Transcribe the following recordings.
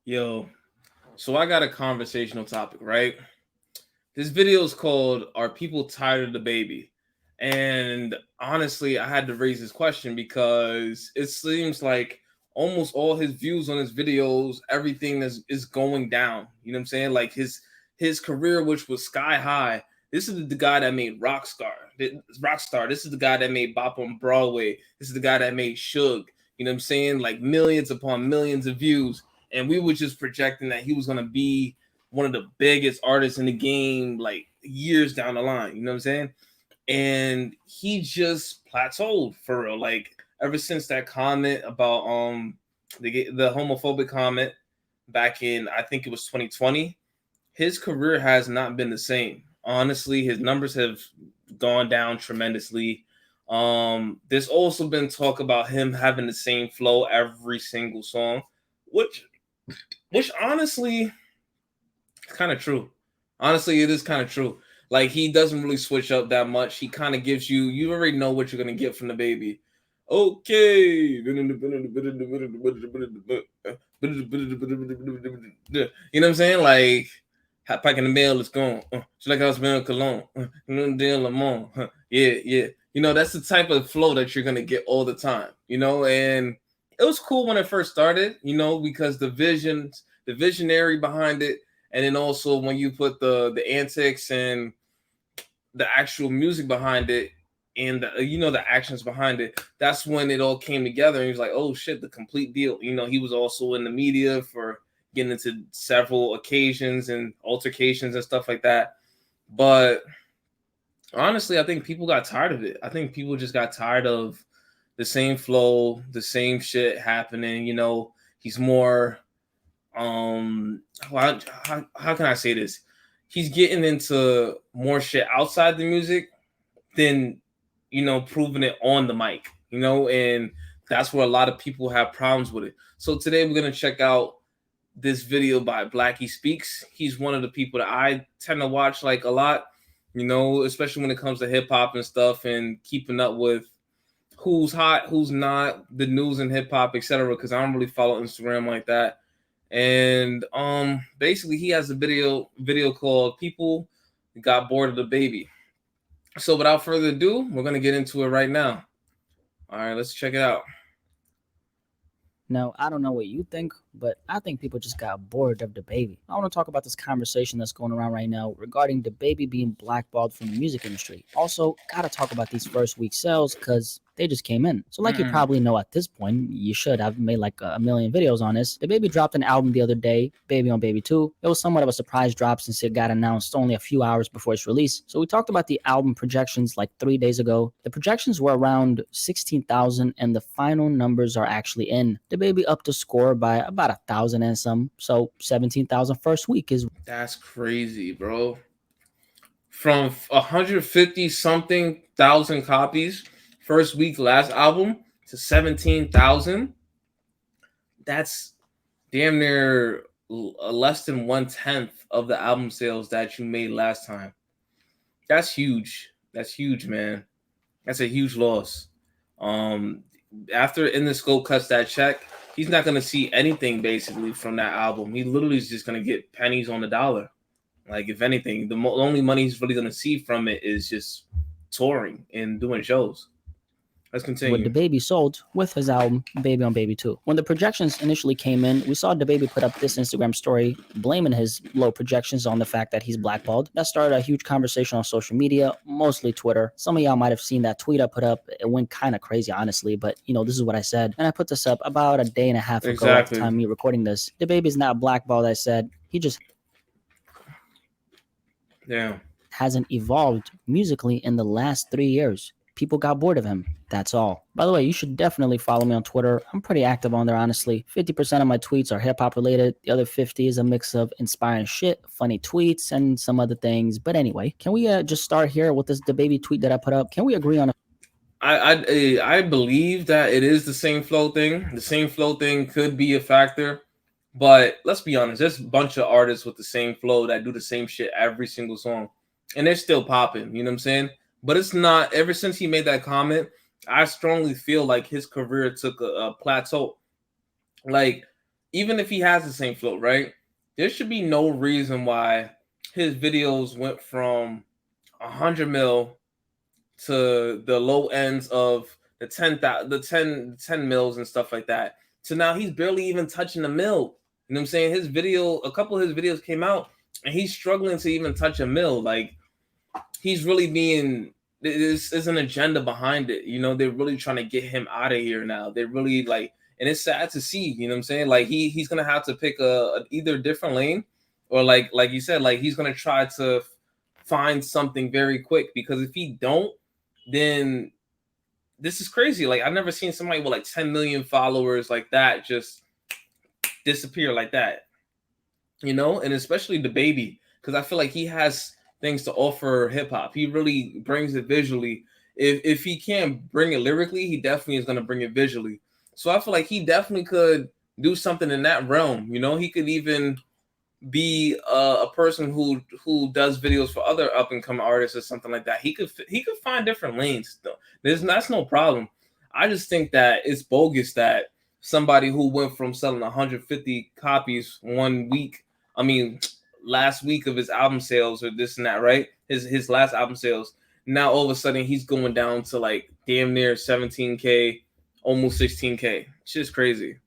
Yo, so I got a conversational topic, right? This video is called "Are People Tired of the Baby?" And honestly, I had to raise this question because it seems like almost all his views on his videos, everything is going down. You know what I'm saying? Like his career, which was sky high. This is the guy that made Rockstar. This is the guy that made Bop on Broadway. This is the guy that made Suge. You know what I'm saying? Like millions upon millions of views. And we were just projecting that he was gonna be one of the biggest artists in the game, like years down the line. You know what I'm saying? And he just plateaued for real. Like ever since that comment about the homophobic comment back in, I think it was 2020, his career has not been the same. Honestly, his numbers have gone down tremendously. There's also been talk about him having the same flow every single song, which which honestly is kind of true. Honestly, it is kind of true. Like he doesn't really switch up that much. He kind of gives you already know what you're gonna get from DaBaby. Okay. You know what I'm saying? Like hot pack in the mail is gone. Just like I was smelling cologne. Lemon. Yeah, yeah. You know, that's the type of flow that you're gonna get all the time, you know, and it was cool when it first started, you know, because the visionary behind it, and then also when you put the antics and the actual music behind it and the actions behind it, that's when it all came together. And he was like, oh shit, the complete deal. You know, he was also in the media for getting into several occasions and altercations and stuff like that. But honestly, I think people got tired of it. I think people just got tired of the same flow, the same shit happening. You know, he's more how can I say this? He's getting into more shit outside the music than proving it on the mic, and that's where a lot of people have problems with it. So today we're gonna check out this video by BlackySpeakz. He's one of the people that I tend to watch like a lot, especially when it comes to hip hop and stuff and keeping up with who's hot, who's not, the news and hip hop, etc. Because I don't really follow Instagram like that. And basically he has a video called "People Got Bored of the Baby." So without further ado, we're gonna get into it right now. All right, let's check it out. Now, I don't know what you think, but I think people just got bored of DaBaby. I want to talk about this conversation that's going around right now regarding DaBaby being blackballed from the music industry. Also, gotta talk about these first week sales because they just came in. So, like you probably know at this point, you should have made like a million videos on this. DaBaby dropped an album the other day, Baby on Baby 2. It was somewhat of a surprise drop since it got announced only a few hours before its release. So, we talked about the album projections like 3 days ago. The projections were around 16,000, and the final numbers are actually in. DaBaby upped the score by about 1,000 and some. So 17,000 first week is That's crazy, bro. From 150 something thousand copies first week last album to 17,000. That's damn near less than 1/10 of the album sales that you made last time. That's huge. That's huge, man. That's a huge loss. Um, After In the Scope cuts that check, he's not gonna see anything basically from that album. He literally is just gonna get pennies on the dollar. Like if anything, the only money he's really gonna see from it is just touring and doing shows. Let's what continue. DaBaby sold with his album Baby on Baby 2. When the projections initially came in, we saw DaBaby put up this Instagram story blaming his low projections on the fact that he's blackballed. That started a huge conversation on social media, mostly Twitter. Some of y'all might have seen that tweet I put up. It went kind of crazy, honestly, but this is what I said. And I put this up about a day and a half ago at the Exactly. time of me recording this. DaBaby's not blackballed, I said. He just Yeah. hasn't evolved musically in the last 3 years. People got bored of him. That's all. By the way, you should definitely follow me on Twitter. I'm pretty active on there, honestly. 50% of my tweets are hip hop related. The other 50 is a mix of inspiring shit, funny tweets, and some other things. But anyway, can we just start here with this DaBaby tweet that I put up? Can we agree on a I believe that it is the same flow thing. The same flow thing could be a factor, but let's be honest. There's a bunch of artists with the same flow that do the same shit every single song, and they're still popping. You know what I'm saying? But it's not. Ever since he made that comment, I strongly feel like his career took a plateau. Like even if he has the same flow, right? There should be no reason why his videos went from 100 mil to the low ends of the 10 mils and stuff like that. So now he's barely even touching the mil. You know what I'm saying? A couple of his videos came out and he's struggling to even touch a mil. Like, he's really being, there's an agenda behind it. You know, they're really trying to get him out of here now. They're really like, and it's sad to see, you know what I'm saying? Like, he's gonna have to pick a either different lane, or like you said, like he's gonna try to find something very quick, because if he don't, then this is crazy. Like, I've never seen somebody with like 10 million followers like that just disappear like that, you know? And especially DaBaby, because I feel like he has things to offer hip hop. He really brings it visually. If he can't bring it lyrically, he definitely is going to bring it visually. So I feel like he definitely could do something in that realm. You know, he could even be a person who does videos for other up and coming artists or something like that. He could find different lanes though. That's no problem. I just think that it's bogus that somebody who went from selling 150 copies one week, I mean last week of his album sales or this and that, right? His last album sales. Now all of a sudden he's going down to like damn near 17K, almost 16K. It's just crazy.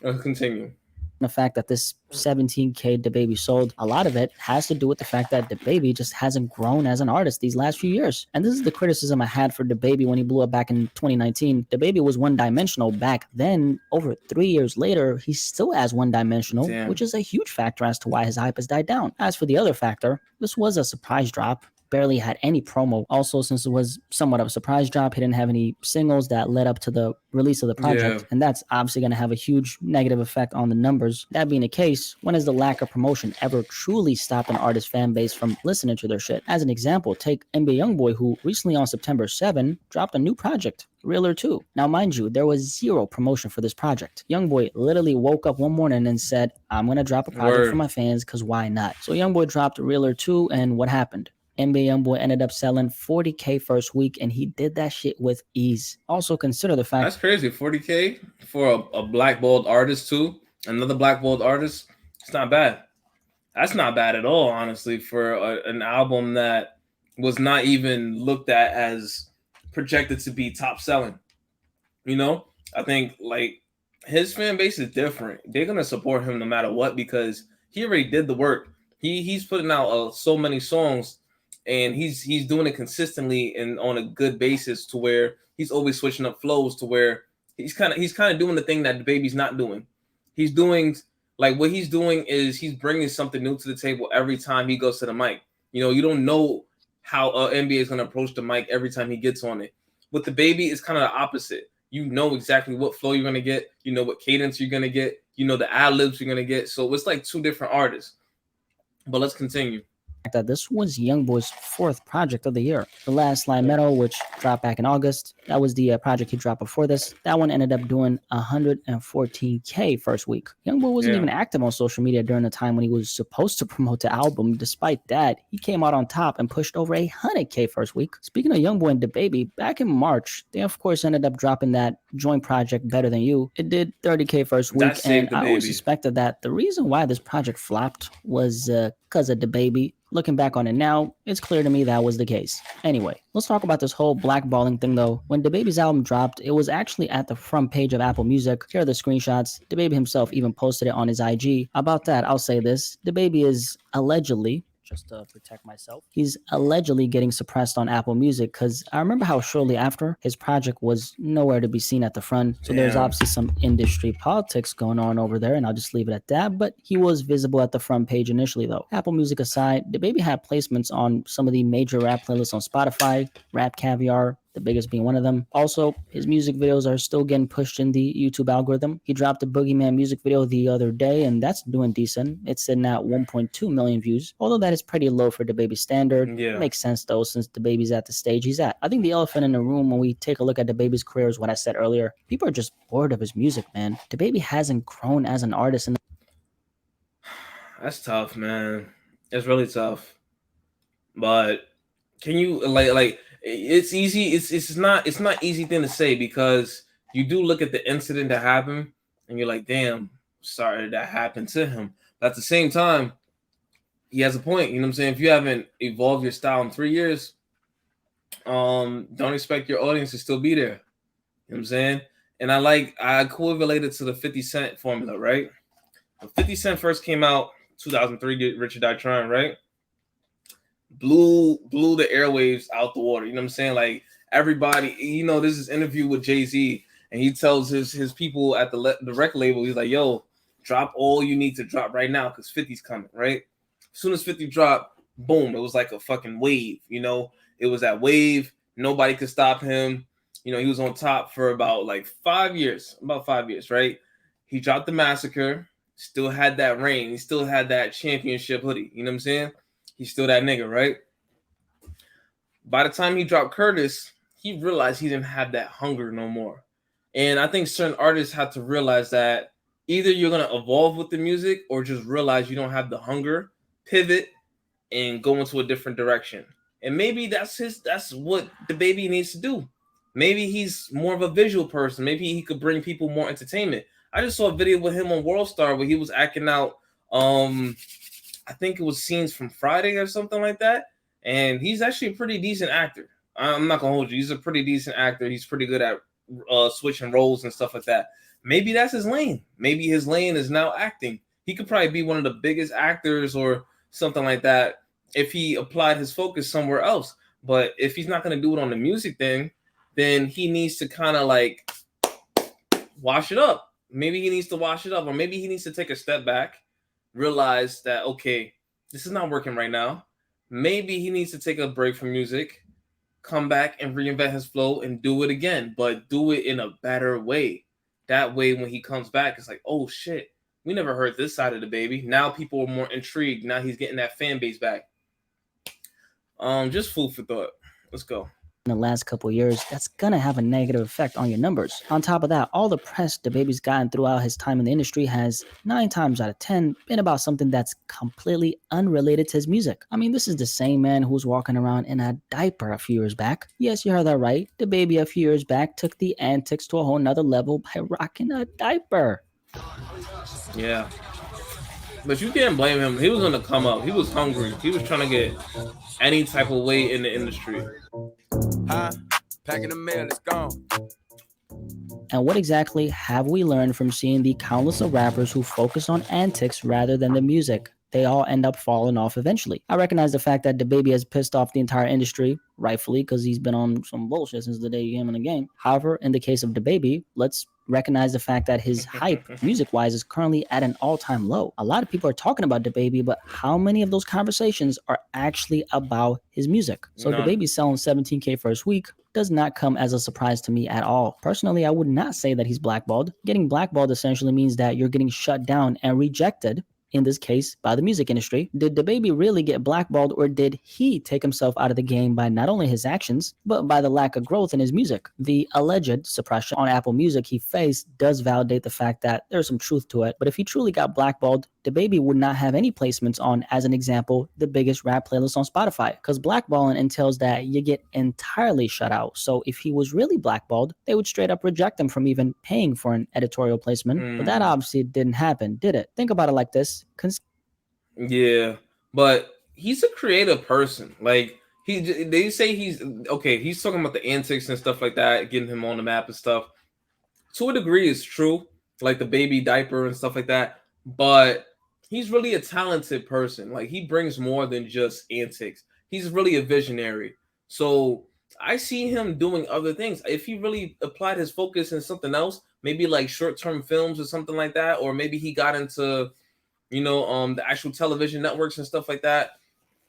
Let's continue. The fact that this 17K DaBaby sold, a lot of it has to do with the fact that DaBaby just hasn't grown as an artist these last few years. And this is the criticism I had for DaBaby when he blew up back in 2019. DaBaby was one-dimensional back then. Over 3 years later, he's still as one-dimensional, which is a huge factor as to why his hype has died down. As for the other factor, this was a surprise drop. Barely had any promo. Also, since it was somewhat of a surprise drop, he didn't have any singles that led up to the release of the project, and that's obviously going to have a huge negative effect on the numbers. That being the case, when has the lack of promotion ever truly stopped an artist fan base from listening to their shit? As an example, take NBA Youngboy, who recently on September 7 dropped a new project, Realer 2. Now, mind you, there was zero promotion for this project. Youngboy literally woke up one morning and said, I'm going to drop a project for my fans, because why not? So Youngboy dropped Realer 2, and what happened? NBA Youngboy ended up selling 40K first week, and he did that shit with ease. Also, consider the fact that's crazy. 40K for a blackballed artist too. Another blackballed artist. It's not bad. That's not bad at all, honestly, for an album that was not even looked at as projected to be top selling. You know, I think like his fan base is different. They're gonna support him no matter what, because he already did the work. He's putting out so many songs. And he's doing it consistently and on a good basis, to where he's always switching up flows, to where he's kind of doing the thing that DaBaby's not doing. He's doing, like, what he's doing is he's bringing something new to the table every time he goes to the mic. You know, you don't know how NBA is going to approach the mic every time he gets on it. With DaBaby, it's kind of the opposite. You know exactly what flow you're going to get. You know what cadence you're going to get. You know the ad-libs you're going to get. So it's like two different artists. But let's continue. That this was Youngboy's fourth project of the year. The last Line Metal, which dropped back in August, that was the project he dropped before this. That one ended up doing 114K first week. Youngboy wasn't even active on social media during the time when he was supposed to promote the album. Despite that, he came out on top and pushed over 100K first week. Speaking of Youngboy and DaBaby, back in March, they of course ended up dropping that joint project Better Than You. It did 30K first week, and I always suspected that the reason why this project flopped was because of DaBaby. Looking back on it now, it's clear to me that was the case. Anyway, let's talk about this whole blackballing thing though. When DaBaby's album dropped, it was actually at the front page of Apple Music. Here are the screenshots. DaBaby himself even posted it on his IG. About that, I'll say this. DaBaby is allegedly, just to protect myself, he's allegedly getting suppressed on Apple Music, because I remember how shortly after his project was nowhere to be seen at the front. So there's obviously some industry politics going on over there, and I'll just leave it at that. But he was visible at the front page initially though. Apple Music aside, DaBaby had placements on some of the major rap playlists on Spotify, Rap Caviar, the biggest being one of them. Also, his music videos are still getting pushed in the YouTube algorithm. He dropped a Boogeyman music video the other day, and that's doing decent. It's sitting at 1.2 million views, although that is pretty low for DaBaby's standard. It makes sense though, since DaBaby's at the stage he's at. I think the elephant in the room when we take a look at DaBaby's career is what I said earlier. People are just bored of his music, man. DaBaby hasn't grown as an artist. That's tough, man. It's really tough. But can you like it's easy. It's not easy thing to say, because you do look at the incident that happened, and you're like, damn, sorry that happened to him. But at the same time, he has a point. You know what I'm saying? If you haven't evolved your style in 3 years, don't expect your audience to still be there. You know what I'm saying? And I correlated to the 50 Cent formula, right? When 50 Cent first came out, 2003, Get Rich or Die Trying, right? Blew the airwaves out the water. You know what I'm saying? Like everybody, there's this interview with Jay-Z, and he tells his people at the record label, he's like, yo, drop all you need to drop right now because 50's coming, right? As soon as 50 dropped, boom, it was like a fucking wave, It was that wave. Nobody could stop him. He was on top for about 5 years, right? He dropped the Massacre, still had that reign. He still had that championship hoodie. You know what I'm saying? He's still that nigga, right? By the time he dropped Curtis, he realized he didn't have that hunger no more. And I think certain artists have to realize that either you're going to evolve with the music or just realize you don't have the hunger, pivot, and go into a different direction. And maybe that's what DaBaby needs to do. Maybe he's more of a visual person. Maybe he could bring people more entertainment. I just saw a video with him on World Star where he was acting out I think it was scenes from Friday or something like that. And he's actually a pretty decent actor. I'm not going to hold you. He's a pretty decent actor. He's pretty good at switching roles and stuff like that. Maybe that's his lane. Maybe his lane is now acting. He could probably be one of the biggest actors or something like that if he applied his focus somewhere else. But if he's not going to do it on the music thing, then he needs to kind of wash it up. Maybe he needs to wash it up, or maybe he needs to take a step back, realize that, okay, this is not working right now. Maybe he needs to take a break from music, come back and reinvent his flow and do it again, but do it in a better way. That way, when he comes back, it's like, oh shit, we never heard this side of DaBaby. Now people are more intrigued. Now he's getting that fan base back. Just food for thought. Let's go. In the last couple of years, that's gonna have a negative effect on your numbers. On top of that, all the press DaBaby's gotten throughout his time in the industry has 9 times out of 10 been about something that's completely unrelated to his music. I mean, this is the same man who was walking around in a diaper a few years back. Yes, you heard that right. DaBaby a few years back took the antics to a whole nother level by rocking a diaper. Yeah. But you can't blame him. He was on the come up. He was hungry. He was trying to get any type of weight in the industry. Packing the mail, it's gone. And what exactly have we learned from seeing the countless of rappers who focus on antics rather than the music? They all end up falling off eventually. I recognize the fact that DaBaby has pissed off the entire industry, rightfully, because he's been on some bullshit since the day he came in the game. However, in the case of DaBaby, let's recognize the fact that his hype, music-wise, is currently at an all-time low. A lot of people are talking about DaBaby, but how many of those conversations are actually about his music? So DaBaby selling 17K first week does not come as a surprise to me at all. Personally, I would not say that he's blackballed. Getting blackballed essentially means that you're getting shut down and rejected, in this case, by the music industry. Did DaBaby really get blackballed, or did he take himself out of the game by not only his actions, but by the lack of growth in his music? The alleged suppression on Apple Music he faced does validate the fact that there's some truth to it, but if he truly got blackballed, DaBaby would not have any placements on, as an example, the biggest rap playlist on Spotify, because blackballing entails that you get entirely shut out. So if he was really blackballed, they would straight up reject him from even paying for an editorial placement, but that obviously didn't happen, did it? Think about it like this. Yeah, but he's a creative person. Like, they say he's okay. He's talking about the antics and stuff like that, getting him on the map and stuff. To a degree, it's true, like the baby diaper and stuff like that. But he's really a talented person. Like, he brings more than just antics. He's really a visionary. So I see him doing other things. If he really applied his focus in something else, maybe like short-term films or something like that, or maybe he got into the actual television networks and stuff like that,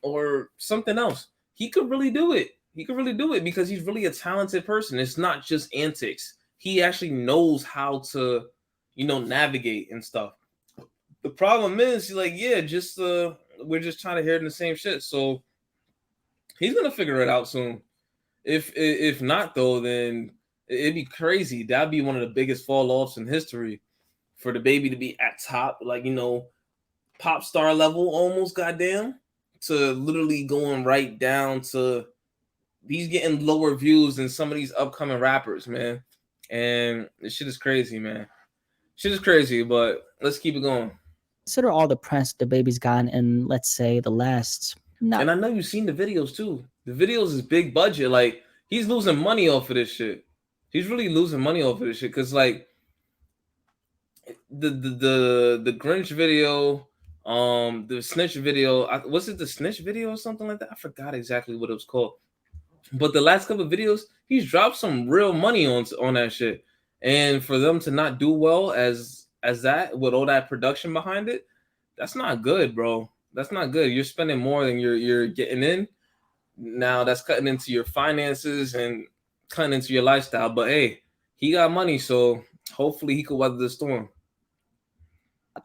or something else, he could really do it. He could really do it because he's really a talented person. It's not just antics. He actually knows how to, navigate and stuff. The problem is, we're just trying to hear the same shit. So he's gonna figure it out soon. If not, though, then it'd be crazy. That'd be one of the biggest fall offs in history for DaBaby to be at top, pop star level almost, goddamn, to literally going right down to he's getting lower views than some of these upcoming rappers, man. And this shit is crazy, man. Shit is crazy, but let's keep it going. Consider all the press DaBaby's gotten in, let's say, the last. And I know you've seen the videos too. The videos is big budget. Like, he's losing money off of this shit. He's really losing money off of this shit. Cause like the Grinch video, the snitch video, was it the snitch video or something like that? I forgot exactly what it was called. But the last couple of videos, he's dropped some real money on that shit. And for them to not do well as that with all that production behind it, that's not good, bro. That's not good. You're spending more than you're getting in. Now that's cutting into your finances and cutting into your lifestyle. But hey, he got money, so hopefully he could weather the storm.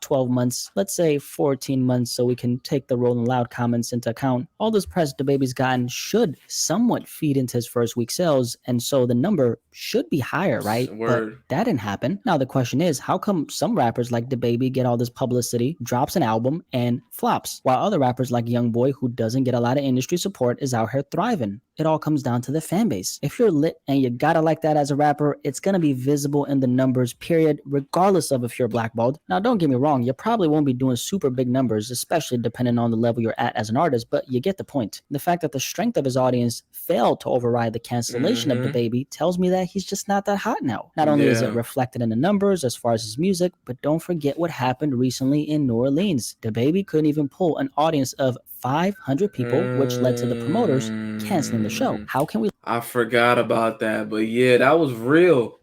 12 months, let's say 14 months, so we can take the Rolling Loud comments into account. All this press DaBaby's gotten should somewhat feed into his first week sales, and so the number should be higher, right? Word. But that didn't happen. Now the question is, how come some rappers like DaBaby get all this publicity, drops an album, and flops, while other rappers like Youngboy, who doesn't get a lot of industry support, is out here thriving? It all comes down to the fan base. If you're lit and you gotta like that as a rapper, it's gonna be visible in the numbers, period, regardless of if you're blackballed. Now, don't get me wrong, you probably won't be doing super big numbers, especially depending on the level you're at as an artist, but you get the point. The fact that the strength of his audience failed to override the cancellation of DaBaby tells me that he's just not that hot now. Not only is it reflected in the numbers as far as his music, but don't forget what happened recently in New Orleans. DaBaby couldn't even pull an audience of 500 people, which led to the promoters canceling the show. How can we? I forgot about that, but yeah, that was real.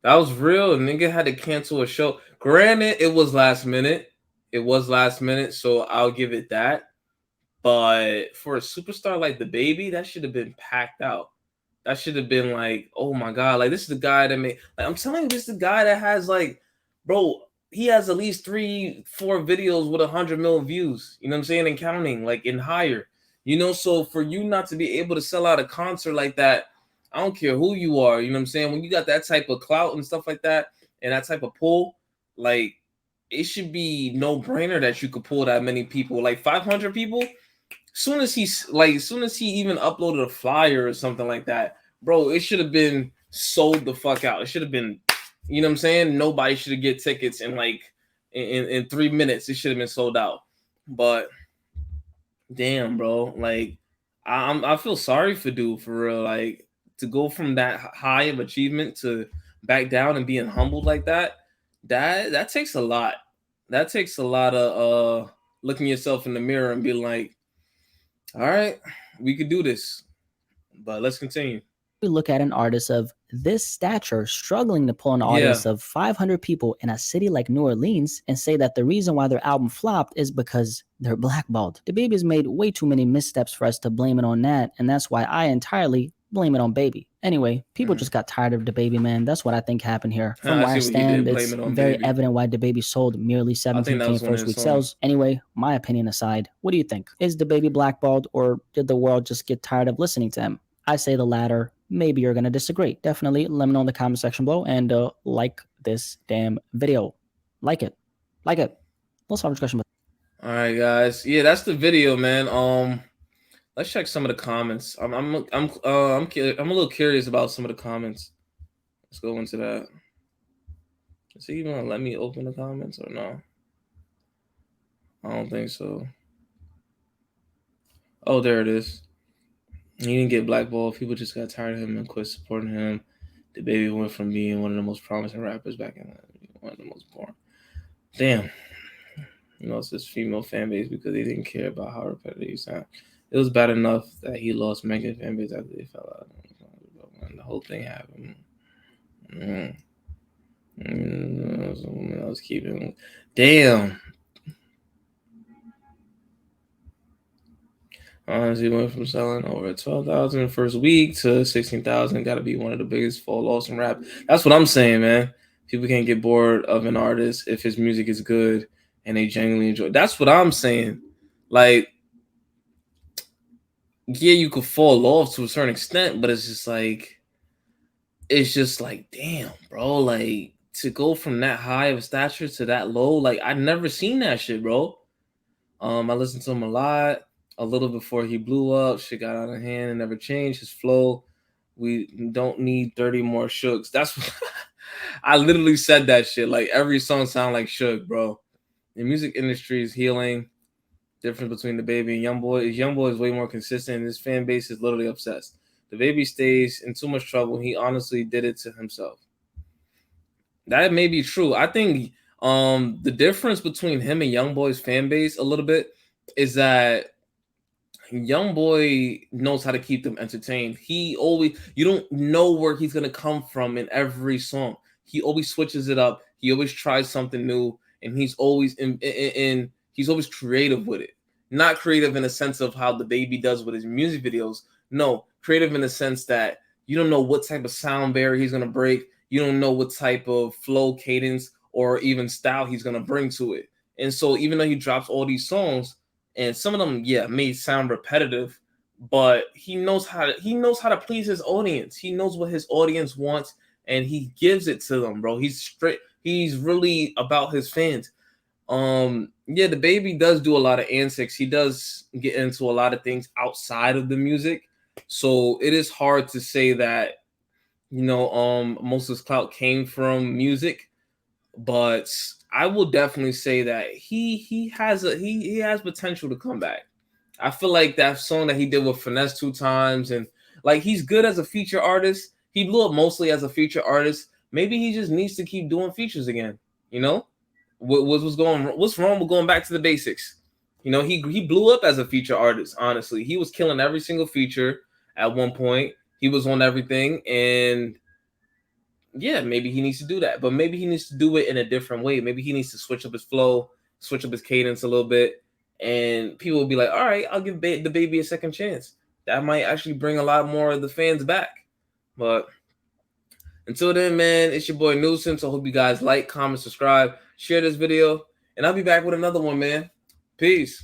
That was real. Nigga had to cancel a show. Granted, it was last minute. It was last minute, so I'll give it that. But for a superstar like DaBaby, that should have been packed out. That should have been like, oh my god, like this is the guy that made. Like, I'm telling you, this is the guy that has like, bro. He has at least 3-4 videos with 100 million views. You know what I'm saying? And counting, like in higher. You know, so for you not to be able to sell out a concert like that, I don't care who you are. You know what I'm saying? When you got that type of clout and stuff like that, and that type of pull, like it should be no brainer that you could pull that many people, like 500 people. Soon as he even uploaded a flyer or something like that, bro, it should have been sold the fuck out. It should have been, you know what I'm saying? Nobody should have get tickets in like in 3 minutes. It should have been sold out. But damn, bro, like I feel sorry for dude for real. Like to go from that high of achievement to back down and being humbled like that, that takes a lot. That takes a lot of looking yourself in the mirror and being like, all right, we could do this. But let's continue. We look at an artist of this stature struggling to pull an audience of 500 people in a city like New Orleans and say that the reason why their album flopped is because they're blackballed. DaBaby has made way too many missteps for us to blame it on that, and that's why I entirely blame it on Baby. Anyway, people just got tired of DaBaby, man. That's what I think happened here. From where I stand, it's very evident why DaBaby sold merely 17K first week sales. Anyway, my opinion aside, what do you think? Is DaBaby blackballed, or did the world just get tired of listening to him? I say the latter. Maybe you're going to disagree. Definitely let me know in the comment section below and like this damn video. Like it. Like it. Let's have a discussion. All right, guys. Yeah, that's the video, man. Let's check some of the comments. I'm a little curious about some of the comments. Let's go into that. Is he even gonna let me open the comments or no? I don't think so. Oh, there it is. He didn't get blackballed. People just got tired of him and quit supporting him. DaBaby went from being one of the most promising rappers back in one of the most boring. Damn. You know, it's this female fan base because they didn't care about how repetitive he sounded. It was bad enough that he lost mega fan base after they fell out. When the whole thing happened. I was keeping. Damn. Honestly, went from selling over 12,000 first week to 16,000. Got to be one of the biggest fall offs in rap. That's what I'm saying, man. People can't get bored of an artist if his music is good and they genuinely enjoy it. That's what I'm saying. Like, yeah, you could fall off to a certain extent, but it's just like, damn, bro. Like, to go from that high of a stature to that low, like, I've never seen that shit, bro. I listened to him a lot. A little before he blew up, shit got out of hand and never changed his flow. We don't need 30 more Shooks. That's what I literally said that shit. Like every song sound like Suge, bro. The music industry is healing. Difference between DaBaby and YoungBoy is YoungBoy is way more consistent. His fan base is literally obsessed. DaBaby stays in too much trouble. He honestly did it to himself. That may be true. I think the difference between him and YoungBoy's fan base a little bit is that YoungBoy knows how to keep them entertained. You don't know where he's gonna come from in every song. He always switches it up. He always tries something new, and he's always he's always creative with it. Not creative in the sense of how DaBaby does with his music videos. No, creative in the sense that you don't know what type of sound barrier he's gonna break. You don't know what type of flow, cadence, or even style he's gonna bring to it. And so, even though he drops all these songs, and some of them, yeah, may sound repetitive, but he knows how to please his audience. He knows what his audience wants, and he gives it to them, bro. He's straight. He's really about his fans. Yeah, DaBaby does do a lot of antics. He does get into a lot of things outside of the music, so it is hard to say that most of his clout came from music, but I will definitely say that he has potential to come back. I feel like that song that he did with Finesse 2 times, and like he's good as a feature artist. He blew up mostly as a feature artist. Maybe he just needs to keep doing features again. What's wrong with going back to the basics? He blew up as a feature artist. Honestly, he was killing every single feature at one point. He was on everything, and yeah, maybe he needs to do that, but maybe he needs to do it in a different way. Maybe he needs to switch up his flow, switch up his cadence a little bit, and people will be like, all right, I'll give DaBaby a second chance. That might actually bring a lot more of the fans back. But until then, man, it's your boy Nuisance. I hope you guys like, comment, subscribe, share this video, and I'll be back with another one, man. Peace.